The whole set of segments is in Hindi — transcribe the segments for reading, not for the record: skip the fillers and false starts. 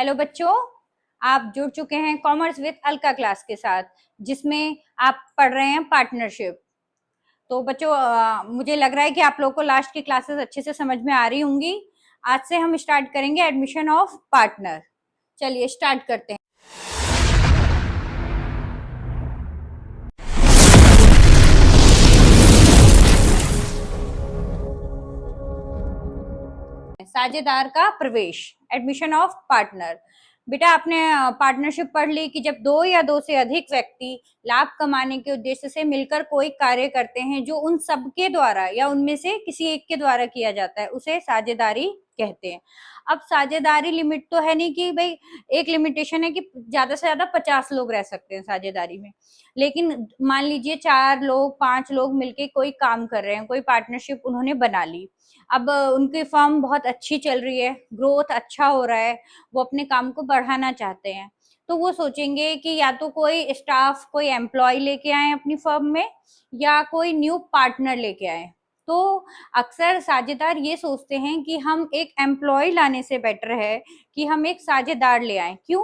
हेलो बच्चों, आप जुड़ चुके हैं कॉमर्स विद अलका क्लास के साथ, जिसमें आप पढ़ रहे हैं पार्टनरशिप। तो बच्चों, मुझे लग रहा है कि आप लोगों को लास्ट की क्लासेस अच्छे से समझ में आ रही होंगी। आज से हम स्टार्ट करेंगे एडमिशन ऑफ पार्टनर। चलिए स्टार्ट करते हैं। साझेदार का प्रवेश, एडमिशन ऑफ पार्टनर। बेटा, आपने पार्टनरशिप पढ़ ली कि जब दो या दो से अधिक व्यक्ति लाभ कमाने के उद्देश्य से मिलकर कोई कार्य करते हैं जो उन सबके द्वारा या उनमें से किसी एक के द्वारा किया जाता है, उसे साझेदारी कहते हैं। अब साझेदारी लिमिट तो है नहीं कि भाई, एक लिमिटेशन है कि ज्यादा से ज्यादा 50 लोग रह सकते हैं साझेदारी में। लेकिन मान लीजिए 4 लोग 5 लोग मिलके कोई काम कर रहे हैं, कोई पार्टनरशिप उन्होंने बना ली। अब उनकी फर्म बहुत अच्छी चल रही है, ग्रोथ अच्छा हो रहा है, वो अपने काम को बढ़ाना चाहते हैं। तो वो सोचेंगे कि या तो कोई स्टाफ, कोई एम्प्लॉय लेके आए अपनी फर्म में, या कोई न्यू पार्टनर लेके आए। तो अक्सर साझेदार ये सोचते हैं कि हम एक एम्प्लॉय लाने से बेटर है कि हम एक साझेदार ले आए। क्यों?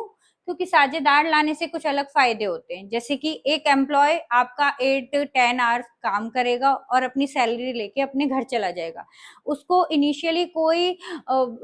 क्योंकि साझेदार लाने से कुछ अलग फायदे होते हैं, जैसे कि एक एम्प्लॉय आपका 8-10 आवर्स काम करेगा और अपनी सैलरी लेके अपने घर चला जाएगा। उसको इनिशियली कोई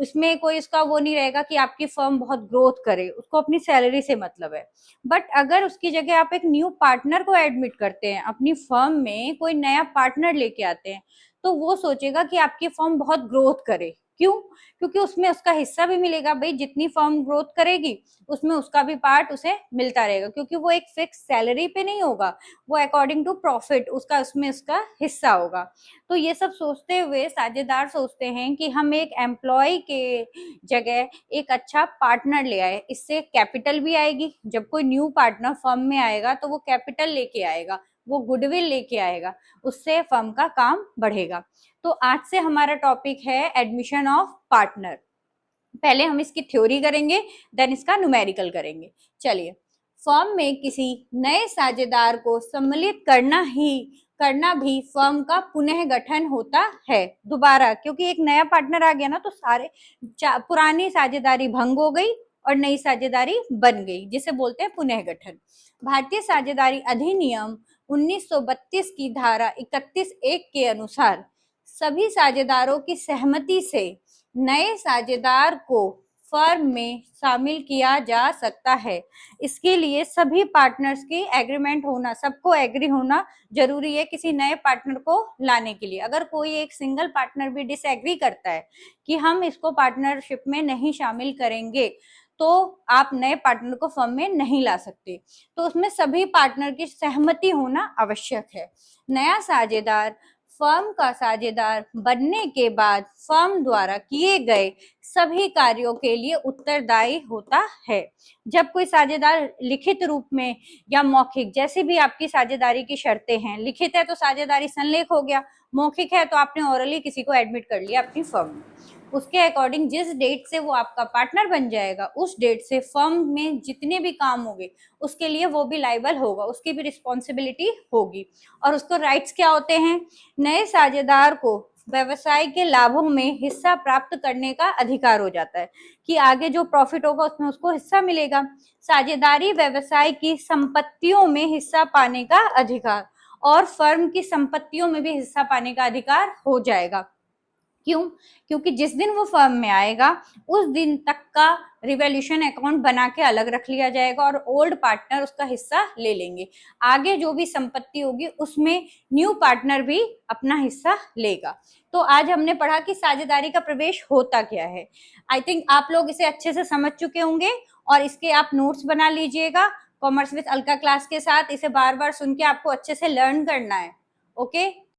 इसमें कोई इसका वो नहीं रहेगा कि आपकी फर्म बहुत ग्रोथ करे, उसको अपनी सैलरी से मतलब है। बट अगर उसकी जगह आप एक न्यू पार्टनर को एडमिट करते हैं, अपनी फर्म में कोई नया पार्टनर लेके आते हैं, तो वो सोचेगा कि आपकी फर्म बहुत ग्रोथ करे। क्यों? क्योंकि उसमें उसका हिस्सा भी मिलेगा। भाई, जितनी फर्म ग्रोथ करेगी उसमें उसका भी पार्ट उसे मिलता रहेगा, क्योंकि वो एक फिक्स सैलरी पे नहीं होगा, वो अकॉर्डिंग टू प्रॉफिट उसका उसमें उसका हिस्सा होगा। तो ये सब सोचते हुए साझेदार सोचते हैं कि हम एक एम्प्लॉय के जगह एक अच्छा पार्टनर ले आए। इससे कैपिटल भी आएगी। जब कोई न्यू पार्टनर फर्म में आएगा तो वो कैपिटल लेके आएगा, वो गुडविल लेके आएगा, उससे फर्म का काम बढ़ेगा। तो आज से हमारा टॉपिक है एडमिशन ऑफ पार्टनर। पहले हम इसकी थ्योरी करेंगे, देन इसका न्यूमेरिकल करेंगे। चलिए, फर्म में किसी नए साझेदार को सम्मिलित करना भी फर्म का पुनः गठन होता है। दोबारा, क्योंकि एक नया पार्टनर आ गया ना, तो सारे पुरानी साझेदारी भंग हो गई और नई साझेदारी बन गई, जिसे बोलते हैं पुनः गठन। भारतीय साझेदारी अधिनियम 1932 की धारा 31(1) के अनुसार सभी साझेदारों की सहमति से नए साझेदार को फर्म में शामिल किया जा सकता है। इसके लिए सभी पार्टनर्स की एग्रीमेंट होना, सबको एग्री होना जरूरी है किसी नए पार्टनर को लाने के लिए। अगर कोई एक सिंगल पार्टनर भी डिसएग्री करता है कि हम इसको पार्टनरशिप में नहीं शामिल करेंगे, तो आप नए पार्टनर को फर्म में नहीं ला सकते। तो उसमें सभी पार्टनर की सहमति होना आवश्यक है। नया साझेदार फर्म का साझेदार बनने के बाद फर्म द्वारा किए गए सभी कार्यों के लिए उत्तरदायी होता है। जब कोई साझेदार लिखित रूप में या मौखिक, जैसे भी आपकी साझेदारी की शर्तें हैं, लिखित है तो साझेदारी संलेख हो गया, मौखिक है तो आपने ओरली किसी को एडमिट कर लिया अपनी फर्म में, उसके अकॉर्डिंग जिस डेट से वो आपका पार्टनर बन जाएगा, उस डेट से फर्म में जितने भी काम होंगे उसके लिए वो भी लाइबल होगा, उसकी भी रिस्पॉन्सिबिलिटी होगी। और उसको राइट्स क्या होते हैं? नए साझेदार को व्यवसाय के लाभों में हिस्सा प्राप्त करने का अधिकार हो जाता है, कि आगे जो प्रॉफिट होगा उसमें उसको हिस्सा मिलेगा। साझेदारी व्यवसाय की संपत्तियों में हिस्सा पाने का अधिकार, और फर्म की संपत्तियों में भी हिस्सा पाने का अधिकार हो जाएगा। क्यों? क्योंकि जिस दिन वो फर्म में आएगा उस दिन तक का रिवॉल्यूशन अकाउंट बना के अलग रख लिया जाएगा और ओल्ड पार्टनर उसका हिस्सा ले लेंगे। आगे जो भी संपत्ति होगी उसमें न्यू पार्टनर भी अपना हिस्सा लेगा। तो आज हमने पढ़ा कि साझेदारी का प्रवेश होता क्या है। आई थिंक आप लोग इसे अच्छे से समझ चुके होंगे और इसके आप नोट्स बना लीजिएगा। कॉमर्स विद अलका क्लास के साथ इसे बार बार सुन के आपको अच्छे से लर्न करना है। ओके।